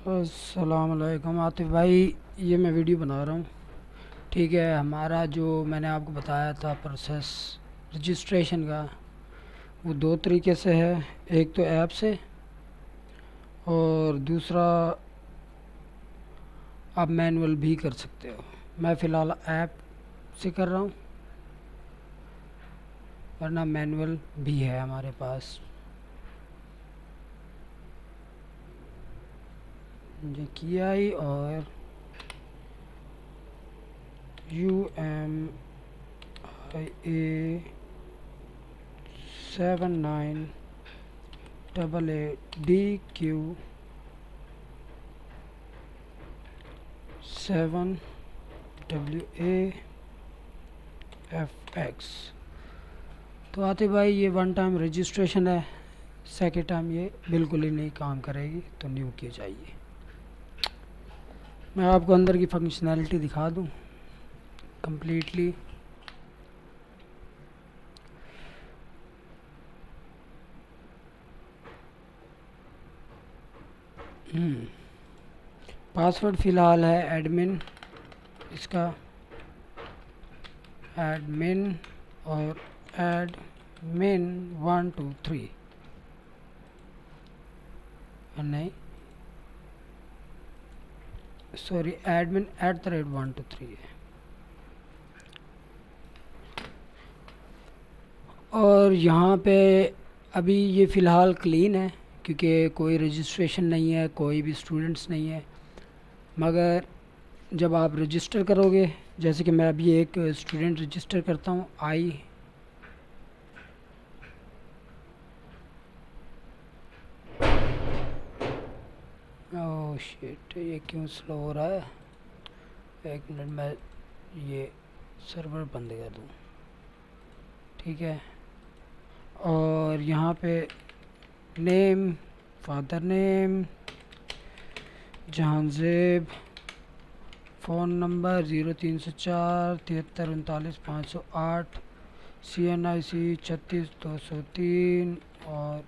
अस्सलाम वालेकुम आतिफ भाई। ये मैं वीडियो बना रहा हूँ। ठीक है, हमारा जो मैंने आपको बताया था प्रोसेस रजिस्ट्रेशन का, वो दो तरीके से है। एक तो ऐप से और दूसरा आप मैनुअल भी कर सकते हो। मैं फ़िलहाल ऐप से कर रहा हूँ, वरना मैनुअल भी है हमारे पास। GKI और UM79AADQ7WAFX। तो आते भाई, ये वन टाइम रजिस्ट्रेशन है। सेकेंड टाइम ये बिल्कुल ही नहीं काम करेगी, तो न्यू की चाहिए। मैं आपको अंदर की फंक्शनैलिटी दिखा दूँ कम्प्लीटली। पासवर्ड फ़िलहाल है एडमिन, इसका एडमिन और admin123 नहीं, सॉरी, admin@123 है। और यहाँ पे अभी ये फ़िलहाल क्लीन है, क्योंकि कोई रजिस्ट्रेशन नहीं है, कोई भी स्टूडेंट्स नहीं है। मगर जब आप रजिस्टर करोगे, जैसे कि मैं अभी एक स्टूडेंट रजिस्टर करता हूँ, ओह शिट, ये क्यों स्लो हो रहा है? एक मिनट, मैं ये सर्वर बंद कर दूँ। ठीक है, और यहाँ पे name, father name Jahanzeb, phone number 0304 73 39 508, CNIC 36203 और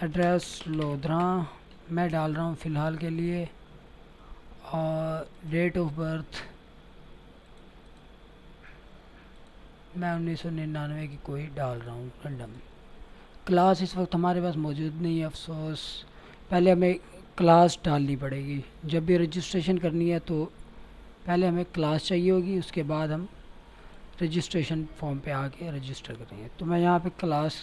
एड्रेस लोधरा मैं डाल रहा हूँ फ़िलहाल के लिए। और डेट ऑफ बर्थ मैं 1999 की कोई डाल रहा हूँ रैंडम। क्लास इस वक्त हमारे पास मौजूद नहीं है, अफसोस। पहले हमें क्लास डालनी पड़ेगी। जब भी रजिस्ट्रेशन करनी है तो पहले हमें क्लास चाहिए होगी, उसके बाद हम रजिस्ट्रेशन फॉर्म पे आके रजिस्टर करेंगे। तो मैं यहाँ पे क्लास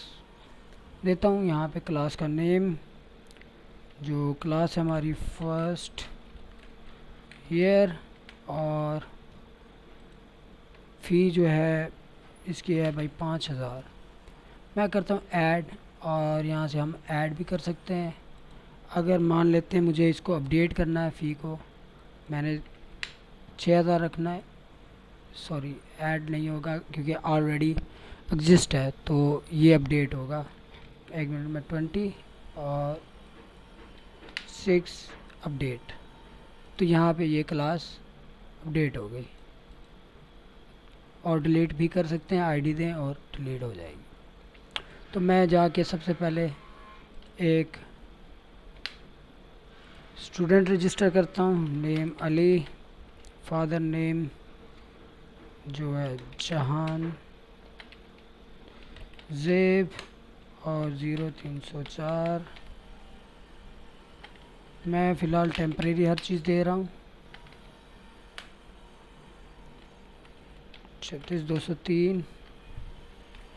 देता हूँ। यहाँ पे क्लास का नेम, जो क्लास है हमारी फर्स्ट ईयर, और फ़ी जो है इसकी है भाई 5000। मैं करता हूँ ऐड, और यहाँ से हम ऐड भी कर सकते हैं। अगर मान लेते हैं मुझे इसको अपडेट करना है, फ़ी को मैंने 6000 रखना है, सॉरी ऐड नहीं होगा क्योंकि ऑलरेडी एग्जिस्ट है, तो ये अपडेट होगा। एक मिनट में 20 और 6 अपडेट, तो यहाँ पे ये क्लास अपडेट हो गई। और डिलीट भी कर सकते हैं, आईडी दें और डिलीट हो जाएगी। तो मैं जाके सबसे पहले एक स्टूडेंट रजिस्टर करता हूँ। नेम अली, फादर नेम जो है जहान ज़ेब और 0304। मैं फ़िलहाल टेम्परेरी हर चीज़ दे रहा हूँ। 36203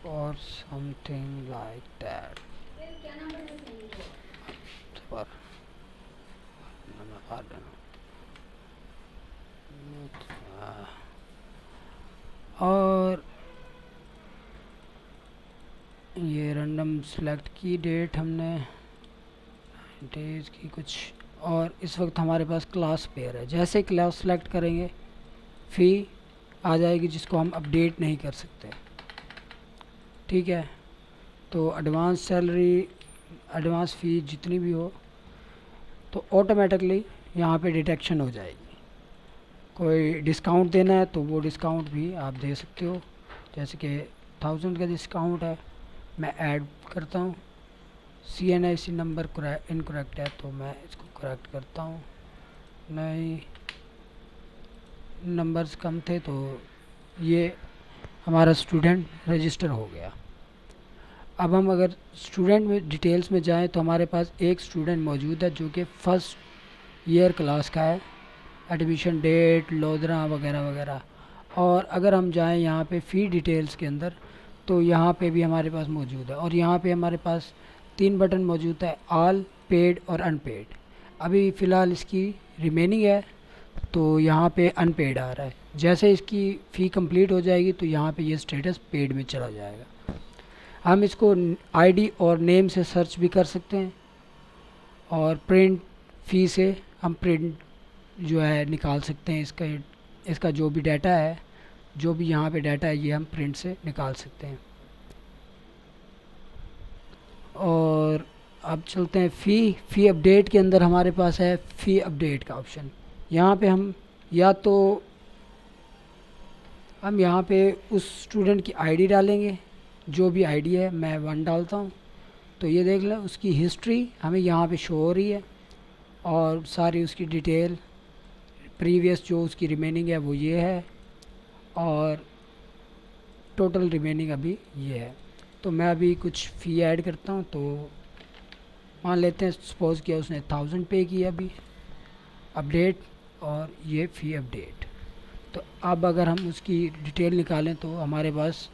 और समथिंग लाइक दैट। और ये रैंडम सेलेक्ट की डेट हमने डेज की कुछ, और इस वक्त हमारे पास क्लास पेयर है। जैसे क्लास सेलेक्ट करेंगे फ़ी आ जाएगी, जिसको हम अपडेट नहीं कर सकते। ठीक है, तो एडवांस सैलरी, एडवांस फ़ी जितनी भी हो तो ऑटोमेटिकली यहाँ पे डिटेक्शन हो जाएगी। कोई डिस्काउंट देना है तो वो डिस्काउंट भी आप दे सकते हो, जैसे कि 1000 का डिस्काउंट है मैं ऐड करता हूँ। CNIC नंबर इनकरेक्ट है तो मैं इसको करेक्ट करता हूँ। नहीं, नंबर्स कम थे तो ये हमारा स्टूडेंट रजिस्टर हो गया। अब हम अगर स्टूडेंट में डिटेल्स में जाएं तो हमारे पास एक स्टूडेंट मौजूद है जो कि फर्स्ट ईयर क्लास का है, एडमिशन डेट, लोदरा वगैरह वगैरह। और अगर हम जाएं यहाँ पे फ़ी डिटेल्स के अंदर तो यहाँ पे भी हमारे पास मौजूद है। और यहाँ पे हमारे पास 3 बटन मौजूद है, ऑल, पेड और अनपेड। अभी फ़िलहाल इसकी रिमेनिंग है तो यहाँ पे अनपेड आ रहा है। जैसे इसकी फ़ी कंप्लीट हो जाएगी तो यहाँ पे ये स्टेटस पेड में चला जाएगा। हम इसको आईडी और नेम से सर्च भी कर सकते हैं और प्रिंट फ़ी से हम प्रिंट जो है निकाल सकते हैं। इसका जो भी डाटा है, जो भी यहाँ पे डाटा है, ये हम प्रिंट से निकाल सकते हैं। और अब चलते हैं फ़ी अपडेट के अंदर हमारे पास है फ़ी अपडेट का ऑप्शन। यहाँ पे हम यहाँ पे उस स्टूडेंट की आईडी डालेंगे, जो भी आईडी है। मैं 1 डालता हूँ तो ये देख लें उसकी हिस्ट्री हमें यहाँ पे शो हो रही है और सारी उसकी डिटेल प्रीवियस जो उसकी रिमेनिंग है वो ये है और टोटल रिमेनिंग अभी ये है। तो मैं अभी कुछ फ़ी ऐड करता हूँ। तो मान लेते हैं सपोज़ किया उसने 1000 पे किया अभी, अपडेट, और ये फ़ी अपडेट। तो अब अगर हम उसकी डिटेल निकालें तो हमारे पास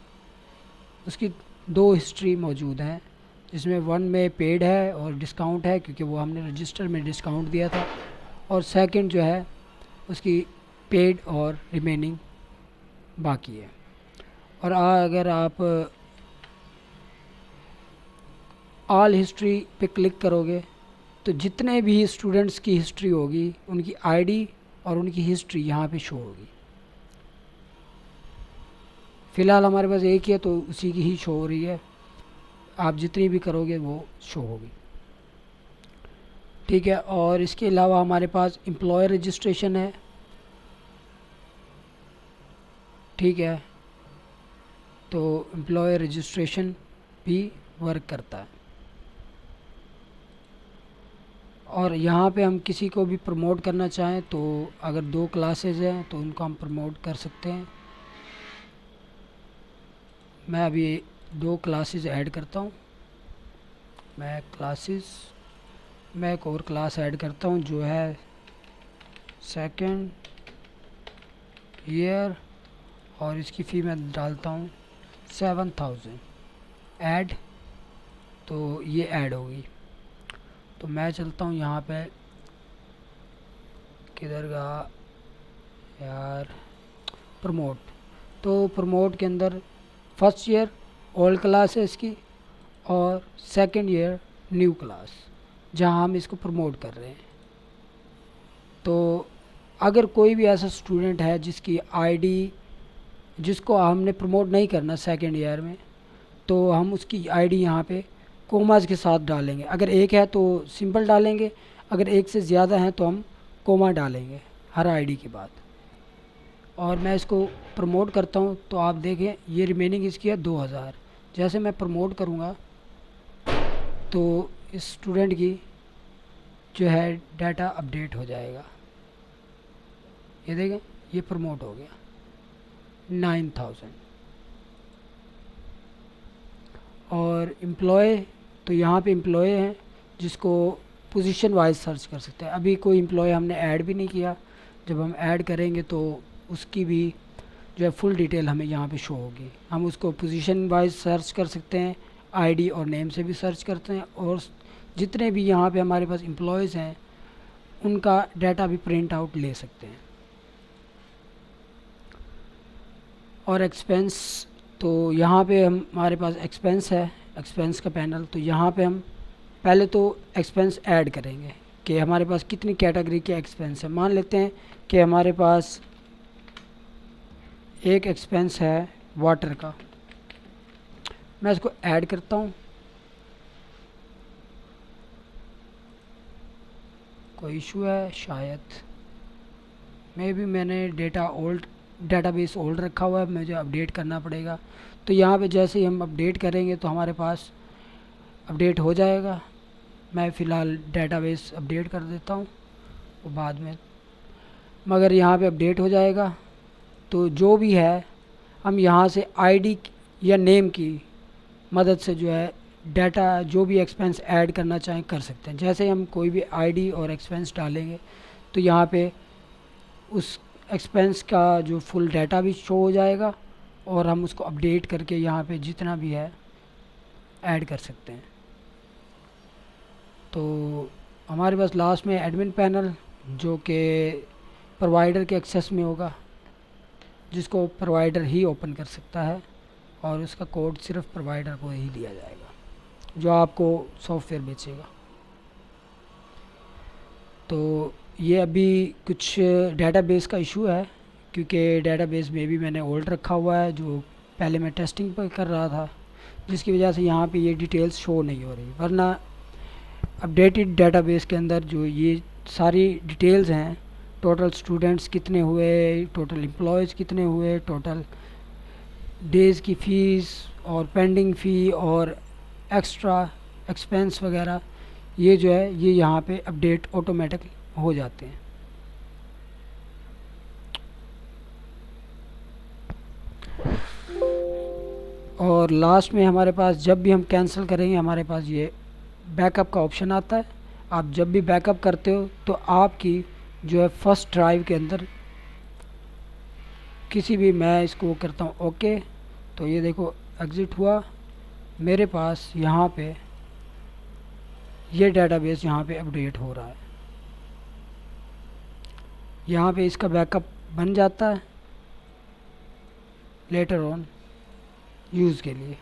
उसकी 2 हिस्ट्री मौजूद हैं, जिसमें 1 में पेड है और डिस्काउंट है क्योंकि वो हमने रजिस्टर में डिस्काउंट दिया था, और सेकंड जो है उसकी पेड और रिमेनिंग बाकी है। और अगर आप ऑल हिस्ट्री पे क्लिक करोगे तो जितने भी स्टूडेंट्स की हिस्ट्री होगी उनकी आईडी और उनकी हिस्ट्री यहाँ पे शो होगी। फ़िलहाल हमारे पास एक ही है तो उसी की ही शो हो रही है, आप जितनी भी करोगे वो शो होगी। ठीक है, और इसके अलावा हमारे पास एम्प्लॉयर रजिस्ट्रेशन है। ठीक है, तो एम्प्लॉयर रजिस्ट्रेशन भी वर्क करता है। और यहाँ पे हम किसी को भी प्रमोट करना चाहें तो अगर 2 क्लासेस हैं तो उनको हम प्रमोट कर सकते हैं। मैं अभी 2 क्लासेस ऐड करता हूँ। मैं एक और क्लास ऐड करता हूँ जो है सेकंड ईयर, और इसकी फ़ी मैं डालता हूँ 7000 ऐड। तो ये ऐड होगी। तो मैं चलता हूँ यहाँ पे, किधर गया यार, प्रमोट। तो प्रमोट के अंदर फर्स्ट ईयर ओल्ड क्लास है इसकी और सेकंड ईयर न्यू क्लास, जहाँ हम इसको प्रमोट कर रहे हैं। तो अगर कोई भी ऐसा स्टूडेंट है जिसकी आईडी, जिसको हमने प्रमोट नहीं करना सेकंड ईयर में, तो हम उसकी आईडी यहाँ पे कोमास के साथ डालेंगे। अगर एक है तो सिंपल डालेंगे, अगर एक से ज़्यादा हैं तो हम कोमा डालेंगे हर आईडी के बाद। और मैं इसको प्रमोट करता हूँ तो आप देखें ये रिमेनिंग इसकी है 2000। जैसे मैं प्रमोट करूँगा तो इस स्टूडेंट की जो है डाटा अपडेट हो जाएगा। ये देखें ये प्रमोट हो गया 9000। और एम्प्लॉय, तो यहाँ पे एम्प्लॉय हैं जिसको पोजीशन वाइज सर्च कर सकते हैं। अभी कोई एम्प्लॉय हमने ऐड भी नहीं किया, जब हम ऐड करेंगे तो उसकी भी जो है फुल डिटेल हमें यहाँ पे शो होगी। हम उसको पोजीशन वाइज सर्च कर सकते हैं, आईडी और नेम से भी सर्च करते हैं, और जितने भी यहाँ पे हमारे पास एम्प्लॉयज़ हैं उनका डाटा भी प्रिंट आउट ले सकते हैं। और एक्सपेंस, तो यहाँ पे हमारे पास एक्सपेंस है, एक्सपेंस का पैनल। तो यहाँ पे हम पहले तो एक्सपेंस ऐड करेंगे कि हमारे पास कितनी कैटेगरी के एक्सपेंस है। मान लेते हैं कि हमारे पास एक एक्सपेंस है वाटर का, मैं इसको ऐड करता हूँ। कोई इशू है शायद, मे भी मैंने डेटा ओल्ड डेटाबेस ओल्ड रखा हुआ है, मुझे अपडेट करना पड़ेगा। तो यहाँ पे जैसे ही हम अपडेट करेंगे तो हमारे पास अपडेट हो जाएगा। मैं फ़िलहाल डेटाबेस अपडेट कर देता हूँ और बाद में, मगर यहाँ पे अपडेट हो जाएगा। तो जो भी है हम यहाँ से आईडी या नेम की मदद से जो है डाटा जो भी एक्सपेंस ऐड करना चाहें कर सकते हैं। जैसे हम कोई भी आईडी और एक्सपेंस डालेंगे तो यहाँ पे उस एक्सपेंस का जो फुल डाटा भी शो हो जाएगा और हम उसको अपडेट करके यहाँ पे जितना भी है ऐड कर सकते हैं। तो हमारे पास लास्ट में एडमिन पैनल जो कि प्रोवाइडर के एक्सेस में होगा, जिसको प्रोवाइडर ही ओपन कर सकता है और उसका कोड सिर्फ प्रोवाइडर को ही दिया जाएगा जो आपको सॉफ्टवेयर बेचेगा। तो ये अभी कुछ डेटाबेस का इशू है क्योंकि डेटाबेस में भी मैंने ओल्ड रखा हुआ है जो पहले मैं टेस्टिंग पर कर रहा था, जिसकी वजह से यहाँ पे ये डिटेल्स शो नहीं हो रही। वरना अपडेटेड डेटाबेस के अंदर जो ये सारी डिटेल्स हैं, टोटल स्टूडेंट्स कितने हुए, टोटल एम्प्लॉयज़ कितने हुए, टोटल डेज़ की फ़ीस और पेंडिंग फ़ी और एक्स्ट्रा एक्सपेंस वगैरह, ये जो है ये यहाँ पे अपडेट ऑटोमेटिक हो जाते हैं। और लास्ट में हमारे पास जब भी हम कैंसिल करेंगे हमारे पास ये बैकअप का ऑप्शन आता है। आप जब भी बैकअप करते हो तो आपकी जो है फर्स्ट ड्राइव के अंदर किसी भी, मैं इसको करता हूँ ओके, तो ये देखो एग्ज़िट हुआ, मेरे पास यहाँ पे ये डेटाबेस यहाँ पे अपडेट हो रहा है। यहाँ पे इसका बैकअप बन जाता है लेटर ऑन यूज़ के लिए।